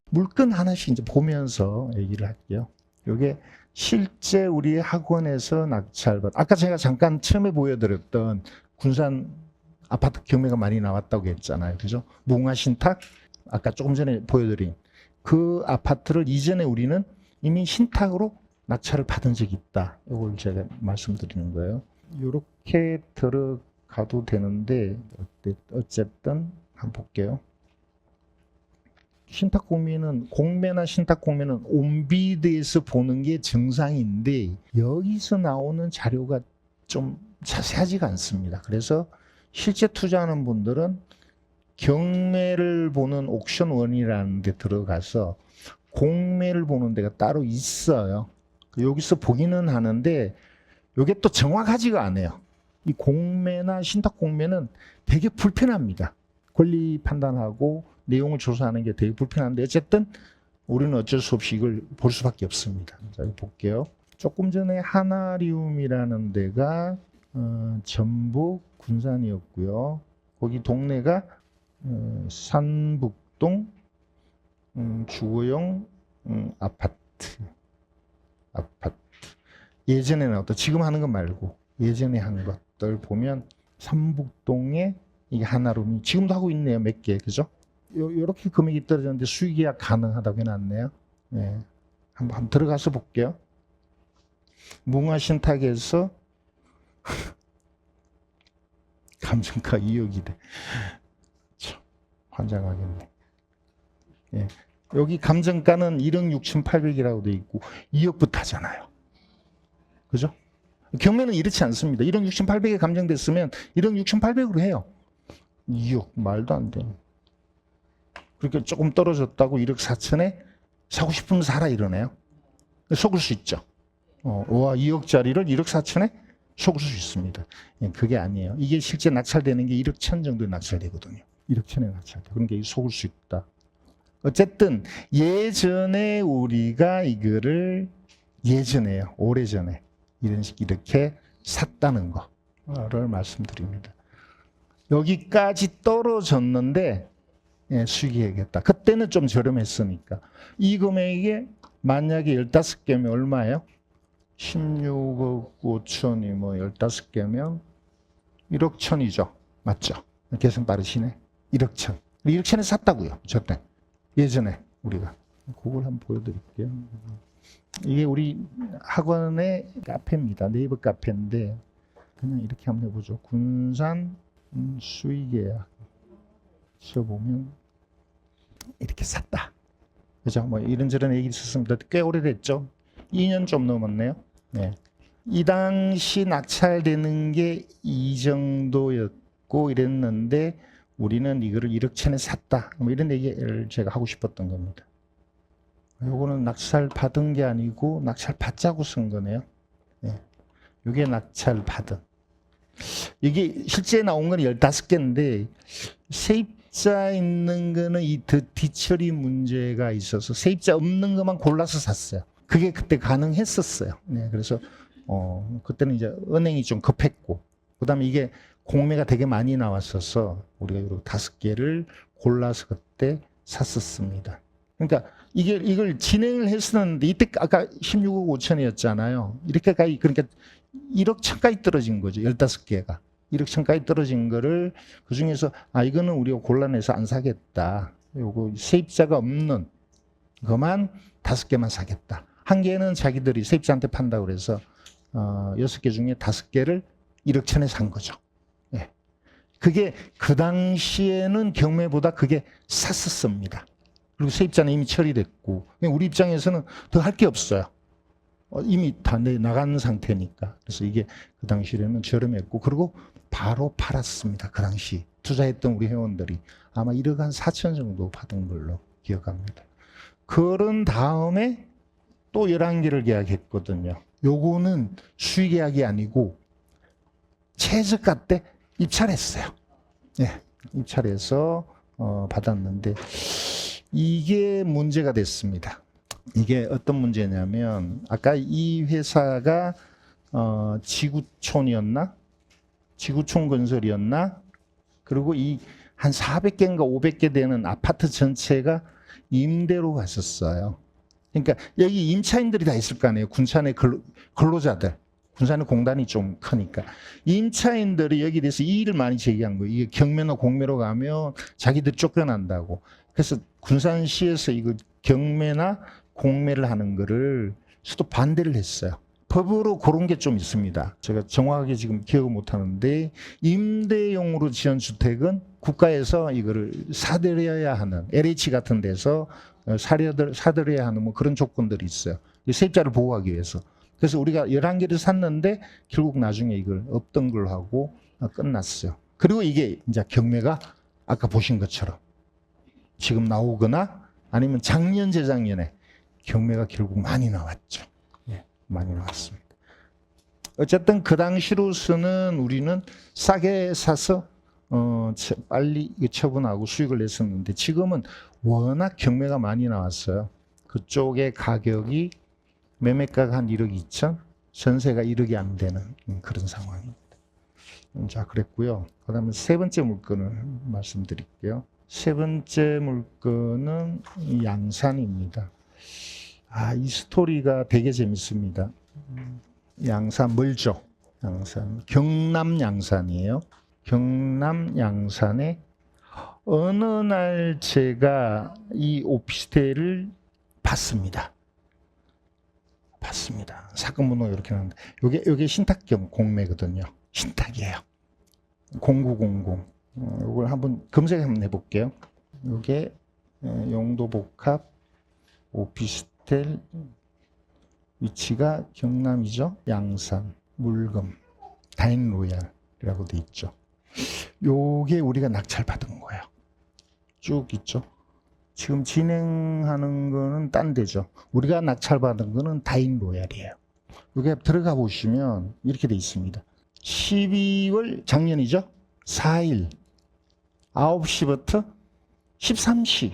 물건 하나씩 이제 보면서 얘기를 할게요. 이게 실제 우리 학원에서 낙찰받, 아까 제가 잠깐 처음에 보여드렸던 군산 아파트 경매가 많이 나왔다고 했잖아요. 그죠? 무궁화 신탁, 아까 조금 전에 보여드린 그 아파트를 이전에 우리는 이미 신탁으로 낙찰을 받은 적이 있다. 이걸 제가 말씀드리는 거예요. 이렇게 들어가도 되는데 어쨌든 한번 볼게요. 신탁 공매나 신탁 공매는 온비드에서 보는 게 정상인데 여기서 나오는 자료가 좀 자세하지가 않습니다. 그래서 실제 투자하는 분들은 경매를 보는 옥션원이라는 데 들어가서 공매를 보는 데가 따로 있어요. 여기서 보기는 하는데 이게 또 정확하지가 않아요. 이 공매나 신탁 공매는 되게 불편합니다. 권리 판단하고 내용을 조사하는 게 되게 불편한데 어쨌든 우리는 어쩔 수 없이 이걸 볼 수밖에 없습니다. 자, 볼게요. 조금 전에 하나리움이라는 데가 전북 군산이었고요. 거기 동네가 산북동 주거용 아파트. 예전에 나왔던, 지금 하는 것 말고 예전에 한 것들 보면 삼북동에 이게 하나룸이 지금도 하고 있네요. 몇 개, 그죠? 요렇게 금액이 떨어졌는데 수익계약 가능하다고 해놨네요. 네. 한번 들어가서 볼게요. 무궁화신탁에서 감정가 2억이래. 참, 환장하겠네. 예. 여기 감정가는 1억 6,800이라고 돼 있고 2억부터 하잖아요. 그죠? 경매는 이렇지 않습니다. 1억 6,800에 감정됐으면 1억 6,800으로 해요. 2억 말도 안 돼. 그러니까 조금 떨어졌다고 1억 4천에 사고 싶으면 사라 이러네요. 속을 수 있죠. 와, 2억짜리를 1억 4천에 속을 수 있습니다. 그게 아니에요. 이게 실제 낙찰되는 게 1억 1천 정도에 낙찰되거든요. 1억 1천에 낙찰돼. 그러니까 속을 수 있다. 어쨌든 예전에 우리가 이거를 예전에요. 오래전에 이런 식 이렇게 샀다는 거를 말씀드립니다. 여기까지 떨어졌는데 수익해야겠다. 그때는 좀 저렴했으니까. 이 금액에 만약에 15개면 얼마예요? 16억 5천이 뭐 15개면 1억 1천이죠. 맞죠? 계산 빠르시네. 1억 1천. 1억 1천에 샀다고요. 저때. 예전에 우리가. 그걸 한번 보여드릴게요. 이게 우리 학원의 카페입니다. 네이버 카페인데 그냥 이렇게 한번 해보죠. 군산 수익계약 쳐보면 이렇게 샀다. 그죠? 뭐 이런저런 얘기 있었습니다. 꽤 오래됐죠? 2년 좀 넘었네요. 네. 이 당시 낙찰되는 게 이 정도였고 이랬는데 우리는 이거를 1억 천에 샀다. 뭐 이런 얘기를 제가 하고 싶었던 겁니다. 요거는 낙찰 받은 게 아니고 낙찰 받자고 쓴 거네요. 네. 요게 낙찰 받은. 이게 실제 나온 건 15개인데 세입자 있는 거는 이 뒤처리 문제가 있어서 세입자 없는 것만 골라서 샀어요. 그게 그때 가능했었어요. 네, 그래서 그때는 이제 은행이 좀 급했고 그다음에 이게 공매가 되게 많이 나왔어서 우리가 이렇게 5개를 골라서 그때 샀었습니다. 그러니까 이걸 진행을 했었는데 이때 아까 16억 5천이었잖아요. 이렇게까지 그러니까 1억 천까지 떨어진 거죠. 15개가. 1억 천까지 떨어진 거를 그중에서 이거는 우리가 곤란해서 안 사겠다. 요거 세입자가 없는 것만 5개만 사겠다. 한 개는 자기들이 세입자한테 판다고 그래서 6개 중에 5개를 1억 천에 산 거죠. 예. 그게 그 당시에는 경매보다 그게 쌌었습니다. 그리고 세입자는 이미 처리됐고 우리 입장에서는 더 할 게 없어요. 이미 다 나간 상태니까. 그래서 이게 그 당시에는 저렴했고 그리고 바로 팔았습니다. 그 당시 투자했던 우리 회원들이 아마 1억 한 4천 정도 받은 걸로 기억합니다. 그런 다음에 또 11개를 계약했거든요. 요거는 수익 계약이 아니고 최저가 때 입찰했어요. 네, 입찰해서 받았는데 이게 문제가 됐습니다. 이게 어떤 문제냐면 아까 이 회사가 지구촌이었나? 지구촌 건설이었나? 그리고 이 한 400개인가 500개 되는 아파트 전체가 임대로 갔었어요. 그러니까 여기 임차인들이 다 있을 거 아니에요. 군산의 근로자들. 군산의 공단이 좀 크니까. 임차인들이 여기 대해서 이의를 많이 제기한 거예요. 이게 경매나 공매로 가면 자기들 쫓겨난다고. 그래서 군산시에서 이거 경매나 공매를 하는 거를 수도 반대를 했어요. 법으로 그런 게 좀 있습니다. 제가 정확하게 지금 기억을 못 하는데 임대용으로 지은 주택은 국가에서 이거를 사들여야 하는 LH 같은 데서 사들여야 하는 뭐 그런 조건들이 있어요. 세입자를 보호하기 위해서. 그래서 우리가 11개를 샀는데 결국 나중에 이걸 없던 걸로 하고 끝났어요. 그리고 이게 이제 경매가 아까 보신 것처럼 지금 나오거나 아니면 작년 재작년에 경매가 결국 많이 나왔죠. 예, 많이 나왔습니다. 어쨌든 그 당시로서는 우리는 싸게 사서 빨리 처분하고 수익을 냈었는데 지금은 워낙 경매가 많이 나왔어요. 그쪽의 가격이 매매가가 한 1억 2천, 전세가 1억이 안 되는 그런 상황입니다. 자, 그랬고요. 그 다음에 세 번째 물건을 말씀드릴게요. 세 번째 물건은 양산입니다. 이 스토리가 되게 재밌습니다. 양산 멀죠? 양산. 경남 양산이에요. 경남 양산에 어느 날 제가 이 오피스텔을 봤습니다. 사건 번호가 이렇게 나오는데 요게 신탁경 공매거든요. 신탁이에요. 0900. 이걸 한번 검색 한번 해볼게요. 요게 용도복합 오피스텔 위치가 경남이죠. 양산, 물금, 다인로얄이라고 돼 있죠. 요게 우리가 낙찰받은 거예요. 쭉 있죠. 지금 진행하는 거는 딴 데죠. 우리가 낙찰받은 거는 다인로얄이에요. 여기 들어가 보시면 이렇게 돼 있습니다. 12월 작년이죠. 4일 9시부터 13시.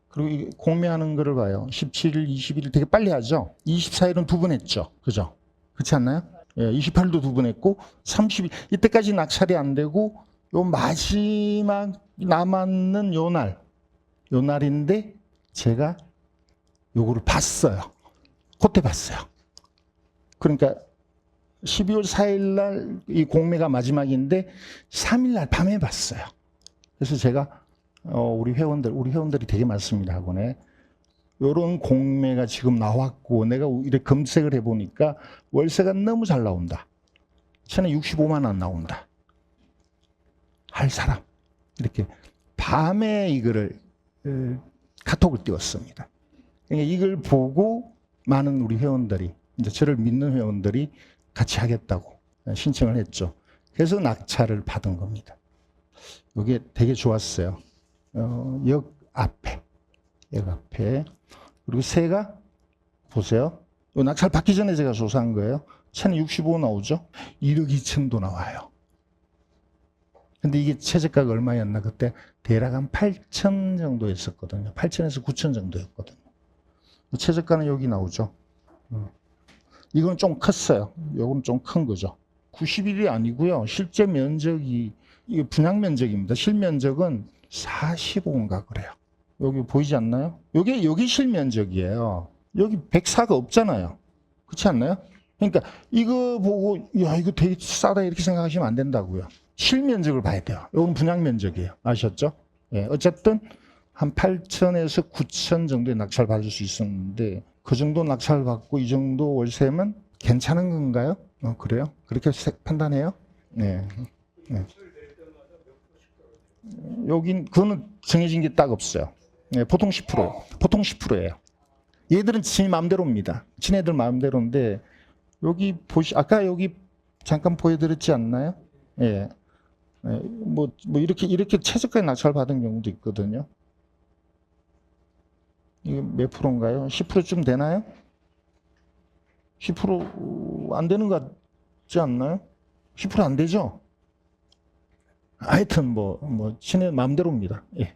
그리고 공매하는 거를 봐요. 17일, 21일 되게 빨리 하죠. 24일은 2번 했죠. 그죠? 그렇지 않나요? 예, 28일도 2번 했고 30일 이때까지 낙찰이 안 되고 요 마지막 남았는 요 날인데 제가 요거를 봤어요. 그때 봤어요. 그러니까 12월 4일 날 이 공매가 마지막인데 3일 날 밤에 봤어요. 그래서 제가 우리 회원들이 되게 많습니다. 학원에. 요런 공매가 지금 나왔고 내가 이렇게 검색을 해보니까 월세가 너무 잘 나온다. 전에 65만 원 나온다. 할 사람. 이렇게 밤에 이거를 카톡을 띄웠습니다. 그러니까 이걸 보고 많은 우리 회원들이 이제 저를 믿는 회원들이 같이 하겠다고 신청을 했죠. 그래서 낙찰을 받은 겁니다. 이게 되게 좋았어요. 역 앞에 그리고 세가 보세요. 낙찰 받기 전에 제가 조사한 거예요. 1065 나오죠. 1억 2천도 나와요. 근데 이게 최저가가 얼마였나 그때 대략 한 8천 정도 했었거든요. 8천에서 9천 정도였거든요. 최저가는 여기 나오죠. 이건 좀 컸어요. 요건 좀 큰 거죠. 90일이 아니고요. 실제 면적이 이게 분양 면적입니다. 실면적은 45인가 그래요. 여기 보이지 않나요? 여기 실면적이에요. 여기 104가 없잖아요. 그렇지 않나요? 그러니까 이거 보고 야 이거 되게 싸다 이렇게 생각하시면 안 된다고요. 실면적을 봐야 돼요. 이건 분양 면적이에요. 아셨죠? 예, 어쨌든 한 8천에서 9천 정도의 낙찰 받을 수 있었는데 그 정도 낙찰 받고 이 정도 월세면 괜찮은 건가요? 그래요? 그렇게 판단해요? 네. 네. 여긴 그거는 정해진 게 딱 없어요. 네, 보통 10%. 보통 10%예요. 얘들은 지 마음대로입니다. 지네들 마음대로인데 여기 아까 여기 잠깐 보여드렸지 않나요? 예. 네, 뭐 이렇게 최저가에 낙찰 받은 경우도 있거든요. 이게 몇 프로인가요? 10%쯤 되나요? 10% 안 되는 것 같지 않나요? 10% 안 되죠? 하여튼 친의 마음대로입니다. 예.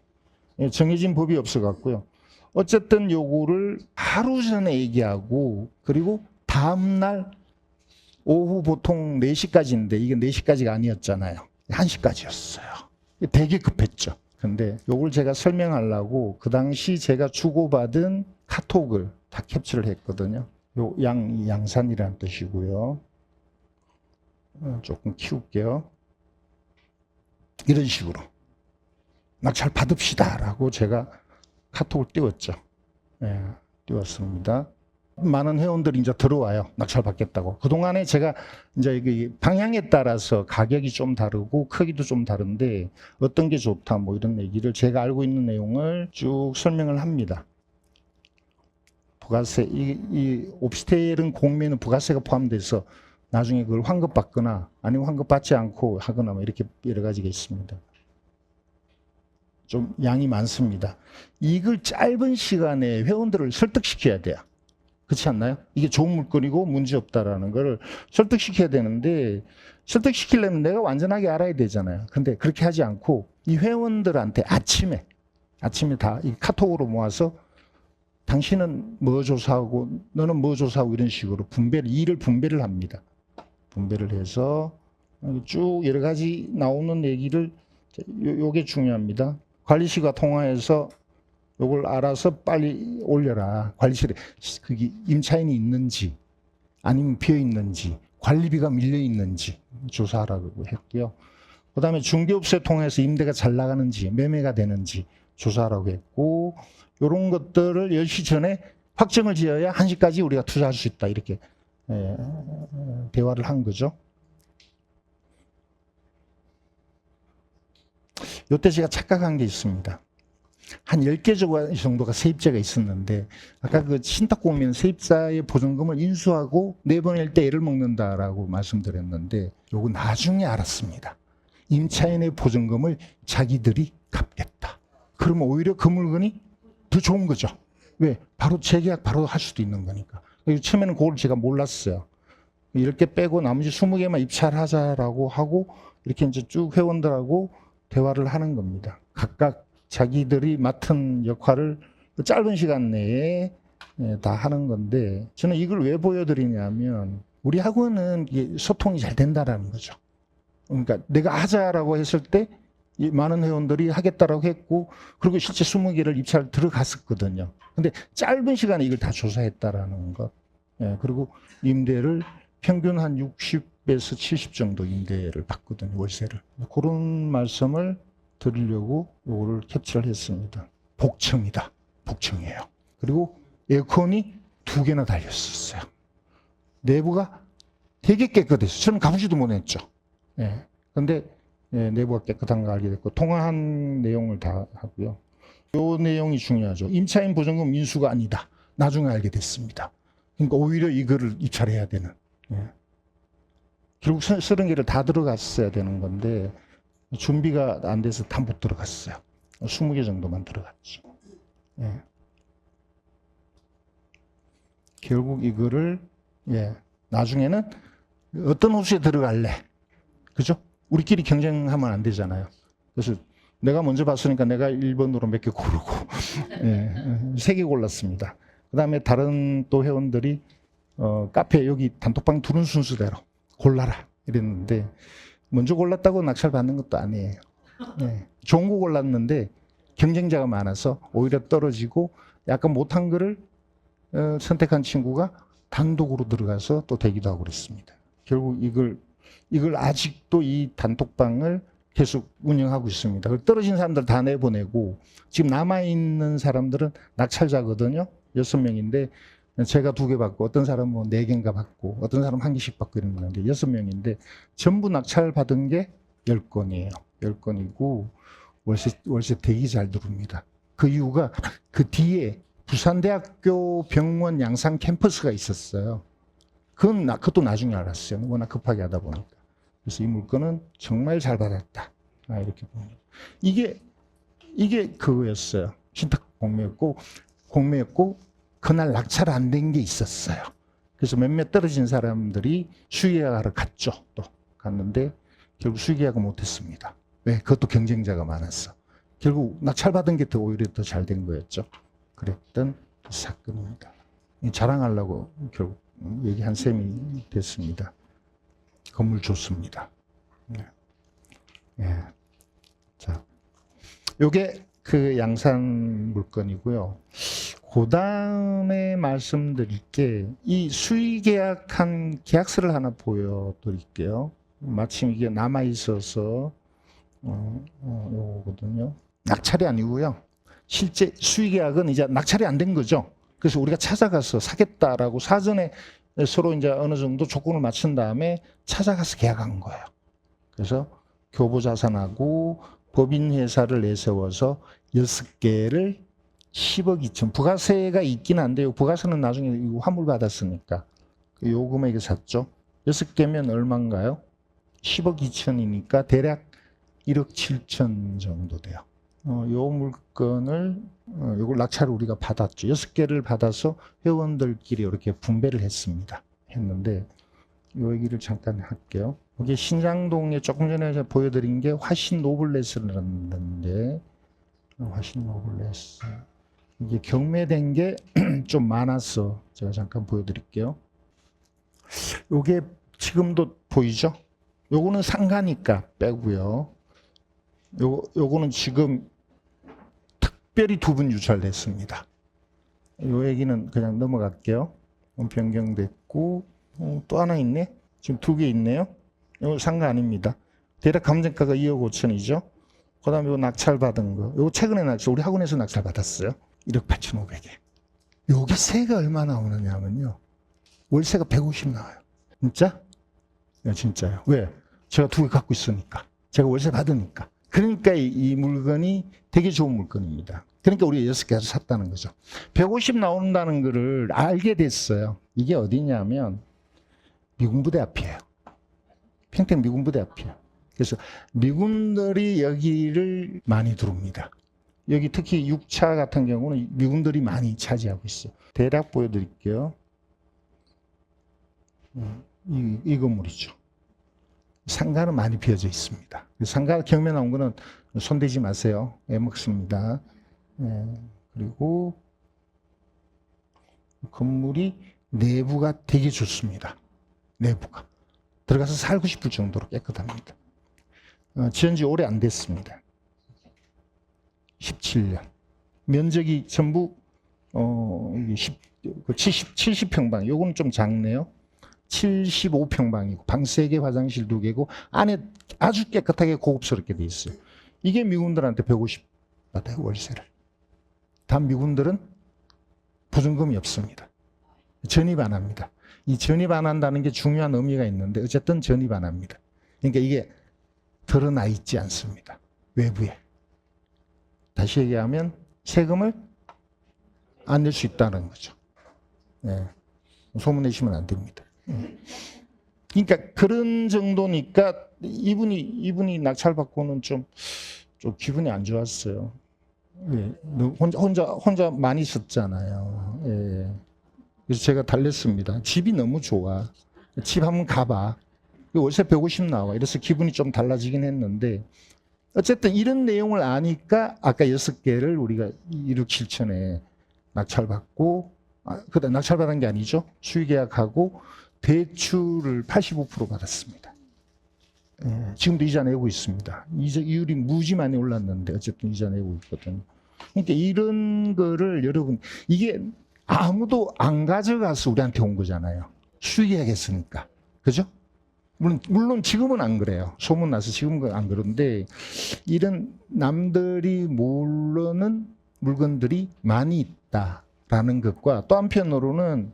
정해진 법이 없어 갖고요. 어쨌든 요거를 하루 전에 얘기하고 그리고 다음 날 오후 보통 4시까지인데 이게 4시까지가 아니었잖아요. 1시까지였어요. 되게 급했죠. 근데 요걸 제가 설명하려고 그 당시 제가 주고받은 카톡을 다 캡처를 했거든요. 요 양산이라는 뜻이고요. 조금 키울게요. 이런 식으로 낙찰 받읍시다 라고 제가 카톡을 띄웠죠. 예, 띄웠습니다. 많은 회원들이 이제 들어와요. 낙찰 받겠다고. 그동안에 제가 이제 방향에 따라서 가격이 좀 다르고 크기도 좀 다른데 어떤 게 좋다 뭐 이런 얘기를 제가 알고 있는 내용을 쭉 설명을 합니다. 부가세, 이 옵스테일은 공매는 부가세가 포함돼서 나중에 그걸 환급받거나 아니면 환급받지 않고 하거나 뭐 이렇게 여러 가지가 있습니다. 좀 양이 많습니다. 이걸 짧은 시간에 회원들을 설득시켜야 돼요. 그렇지 않나요? 이게 좋은 물건이고 문제없다라는 걸 설득시켜야 되는데 설득시키려면 내가 완전하게 알아야 되잖아요. 근데 그렇게 하지 않고 이 회원들한테 아침에 다 이 카톡으로 모아서 당신은 뭐 조사하고 너는 뭐 조사하고 이런 식으로 일을 분배를 합니다. 분배를 해서 쭉 여러 가지 나오는 얘기를 요게 중요합니다. 관리실과 통화해서 요걸 알아서 빨리 올려라. 관리실에 그게 임차인이 있는지 아니면 비어 있는지 관리비가 밀려 있는지 조사하라고 했고요. 그다음에 중개업체 통해서 임대가 잘 나가는지 매매가 되는지 조사하라고 했고 이런 것들을 10시 전에 확정을 지어야 1시까지 우리가 투자할 수 있다. 이렇게 대화를 한 거죠. 이때 제가 착각한 게 있습니다. 한 10개 정도가 세입자가 있었는데 아까 그 신탁공매는 세입자의 보증금을 인수하고 내보낼 때 애를 먹는다라고 말씀드렸는데 요거 나중에 알았습니다. 임차인의 보증금을 자기들이 갚겠다. 그러면 오히려 그 물건이 더 좋은 거죠. 왜? 바로 재계약 바로 할 수도 있는 거니까. 처음에는 그걸 제가 몰랐어요. 이렇게 빼고 나머지 20개만 입찰하자라고 하고 이렇게 이제 쭉 회원들하고 대화를 하는 겁니다. 각각 자기들이 맡은 역할을 짧은 시간 내에 다 하는 건데 저는 이걸 왜 보여드리냐면 우리 학원은 소통이 잘 된다라는 거죠. 그러니까 내가 하자라고 했을 때 많은 회원들이 하겠다라고 했고 그리고 실제 20개를 입찰 들어갔었거든요. 근데 짧은 시간에 이걸 다 조사했다라는 것. 그리고 임대를 평균 한 60에서 70 정도 임대를 받거든요. 월세를. 그런 말씀을 드리려고 요거를 캡처를 했습니다. 복층이다. 복층이에요. 그리고 에어컨이 2개나 달렸었어요. 내부가 되게 깨끗했어요. 저는 가보지도 못했죠. 근데 내부가 깨끗한 거 알게 됐고 통화한 내용을 다 하고요. 요 내용이 중요하죠. 임차인 보증금 인수가 아니다. 나중에 알게 됐습니다. 그러니까 오히려 이거를 입찰해야 되는. 결국 30개를 다 들어갔어야 되는 건데 준비가 안 돼서 다 못 들어갔어요. 20개 정도만 들어갔죠. 결국 이거를 나중에는 어떤 호수에 들어갈래? 그죠? 우리끼리 경쟁하면 안 되잖아요. 그래서 내가 먼저 봤으니까 내가 1번으로 몇 개 고르고 3개 골랐습니다. 그 다음에 다른 또 회원들이 카페 여기 단톡방 두는 순서대로 골라라 이랬는데 먼저 골랐다고 낙찰 받는 것도 아니에요. 좋은 거 골랐는데 경쟁자가 많아서 오히려 떨어지고 약간 못한 거를 선택한 친구가 단독으로 들어가서 또 되기도 하고 그랬습니다. 결국 이걸 아직도 이 단톡방을 계속 운영하고 있습니다. 떨어진 사람들 다 내보내고 지금 남아있는 사람들은 낙찰자거든요. 6명인데 제가 2개 받고 어떤 사람은 4개인가 받고 어떤 사람은 1개씩 받고 이러는데 6명인데 전부 낙찰 받은 게 10건이에요. 10건이고 월세 되게 잘 들어옵니다. 그 이유가 그 뒤에 부산대학교 병원 양산 캠퍼스가 있었어요. 그것도 나중에 알았어요. 워낙 급하게 하다 보니까. 그래서 이 물건은 정말 잘 받았다. 이렇게 봅니다. 이게 그거였어요. 신탁 공매였고 그날 낙찰 안 된 게 있었어요. 그래서 몇몇 떨어진 사람들이 수의계약하러 갔죠. 또 갔는데 결국 수의계약을 못했습니다. 왜? 그것도 경쟁자가 많았어. 결국 낙찰 받은 게 오히려 더 잘 된 거였죠. 그랬던 사건입니다. 자랑하려고 결국 얘기한 셈이 됐습니다. 건물 좋습니다. 자, 요게 그 양산 물건이고요. 그 다음에 말씀드릴 게 이 수의 계약한 계약서를 하나 보여드릴게요. 마침 이게 남아 있어서 요거거든요. 낙찰이 아니고요. 실제 수의 계약은 이제 낙찰이 안 된 거죠. 그래서 우리가 찾아가서 사겠다라고 사전에 서로 이제 어느 정도 조건을 맞춘 다음에 찾아가서 계약한 거예요. 그래서 교보자산하고 법인회사를 내세워서 6개를 10억 2천. 부가세가 있긴 한데요. 부가세는 나중에 환불 받았으니까 요 금액에 샀죠. 6개면 얼마인가요? 10억 2천이니까 대략 1억 7천 정도 돼요. 요 물건을 요걸 낙찰을 우리가 받았죠. 6개를 받아서 회원들끼리 이렇게 분배를 했는데 요 얘기를 잠깐 할게요. 여기 신장동에 조금 전에 보여드린 게 화신 노블레스라는 건데, 화신 노블레스 이게 경매된 게 좀 많았어. 제가 잠깐 보여드릴게요. 요게 지금도 보이죠? 요거는 상가니까 빼고요. 요거는 지금 특별히 2분 유찰됐습니다. 요 얘기는 그냥 넘어갈게요. 변경됐고 또 하나 있네. 지금 2개 있네요. 이거 상가 아닙니다. 대략 감정가가 2억 5천이죠. 그 다음에 이거 낙찰 받은 거. 이거 최근에 우리 학원에서 낙찰 받았어요. 1억 8,500에. 여기 세가 얼마 나오느냐면요. 월세가 150 나와요. 진짜? 네, 진짜요. 왜? 제가 2개 갖고 있으니까. 제가 월세 받으니까. 그러니까 이 물건이 되게 좋은 물건입니다. 그러니까 우리가 6개를 샀다는 거죠. 150 나온다는 거를 알게 됐어요. 이게 어디냐면 미군부대 앞이에요. 평택 미군부대 앞이에요. 그래서 미군들이 여기를 많이 들어옵니다. 여기 특히 6차 같은 경우는 미군들이 많이 차지하고 있어요. 대략 보여드릴게요. 이 건물이죠. 상가는 많이 비어져 있습니다. 상가 경매 나온 거는 손대지 마세요. 애먹습니다. 그리고 건물이 내부가 되게 좋습니다. 내부가. 들어가서 살고 싶을 정도로 깨끗합니다. 지은 지 오래 안 됐습니다. 17년. 면적이 전부 70평방. 요거는 좀 작네요. 75평방이고 방 3개, 화장실 2개고 안에 아주 깨끗하게 고급스럽게 돼 있어요. 이게 미군들한테 150 받아요, 월세를. 단 미군들은 보증금이 없습니다. 전입 안 합니다. 이 전입 안 한다는 게 중요한 의미가 있는데 어쨌든 전입 안 합니다. 그러니까 이게 드러나 있지 않습니다. 외부에. 다시 얘기하면 세금을 안 낼 수 있다는 거죠. 네. 소문 내시면 안 됩니다. 그러니까 그런 정도니까 이분이 낙찰받고는 좀 기분이 안 좋았어요. 예. 혼자 많이 썼잖아요. 예. 그래서 제가 달랬습니다. 집이 너무 좋아. 집 한번 가봐. 월세 150 나와. 이래서 기분이 좀 달라지긴 했는데 어쨌든 이런 내용을 아니까 아까 6개를 우리가 1억 7천에 낙찰받고 그다음 낙찰받은 게 아니죠. 수의계약하고 대출을 85% 받았습니다. 예, 지금도 이자 내고 있습니다. 이율이 무지 많이 올랐는데 어쨌든 이자 내고 있거든요. 그러니까 이런 거를 여러분 이게 아무도 안 가져가서 우리한테 온 거잖아요. 수의계약했으니까. 그죠? 물론 지금은 안 그래요. 소문 나서 지금은 안 그런데 이런 남들이 모르는 물건들이 많이 있다라는 것과 또 한편으로는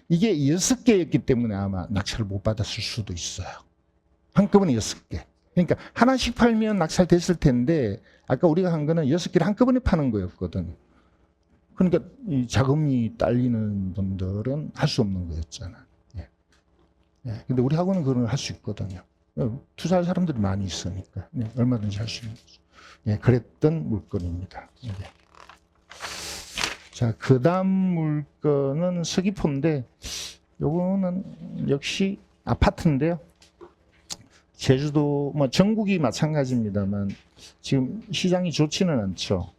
이게 6개였기 때문에 아마 낙찰을 못 받았을 수도 있어요. 한꺼번에 6개. 그러니까 하나씩 팔면 낙찰됐을 텐데 아까 우리가 한 거는 6개를 한꺼번에 파는 거였거든. 그러니까 이 자금이 딸리는 분들은 할 수 없는 거였잖아. 예. 근데 우리 학원은 그걸 할 수 있거든요. 투자할 사람들이 많이 있으니까. 네, 얼마든지 할 수 있는 거죠. 예, 그랬던 물건입니다. 예. 자, 그 다음 물건은 서귀포인데, 요거는 역시 아파트인데요. 제주도, 전국이 마찬가지입니다만, 지금 시장이 좋지는 않죠.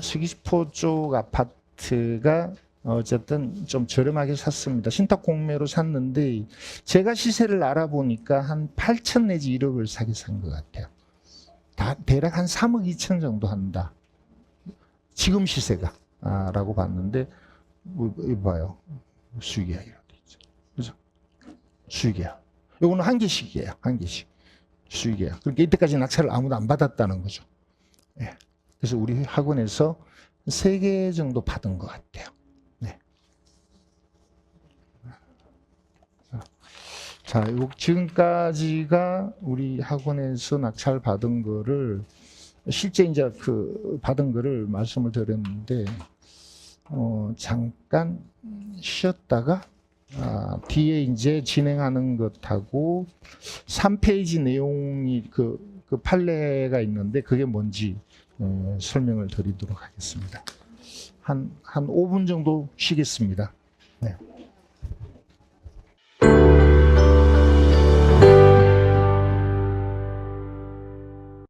서귀포 쪽 아파트가 어쨌든 좀 저렴하게 샀습니다. 신탁 공매로 샀는데 제가 시세를 알아보니까 한 8천 내지 1억을 사게 산 것 같아요. 대략 한 3억 2천 정도 한다. 지금 시세가 라고 봤는데 이거 봐요. 수익이야 이렇게 있죠. 그죠? 수익이야. 요거는 한 개씩이에요. 한 개씩. 수익이에요. 그러니까 이때까지 낙찰을 아무도 안 받았다는 거죠. 예. 그래서 우리 학원에서 3개 정도 받은 것 같아요. 네. 자, 지금까지가 우리 학원에서 낙찰 받은 거를 실제 이제 그 받은 거를 말씀을 드렸는데 잠깐 쉬었다가 뒤에 이제 진행하는 것하고 3페이지 내용이 그 판례가 있는데 그게 뭔지 설명을 드리도록 하겠습니다. 한 5분 정도 쉬겠습니다. 네.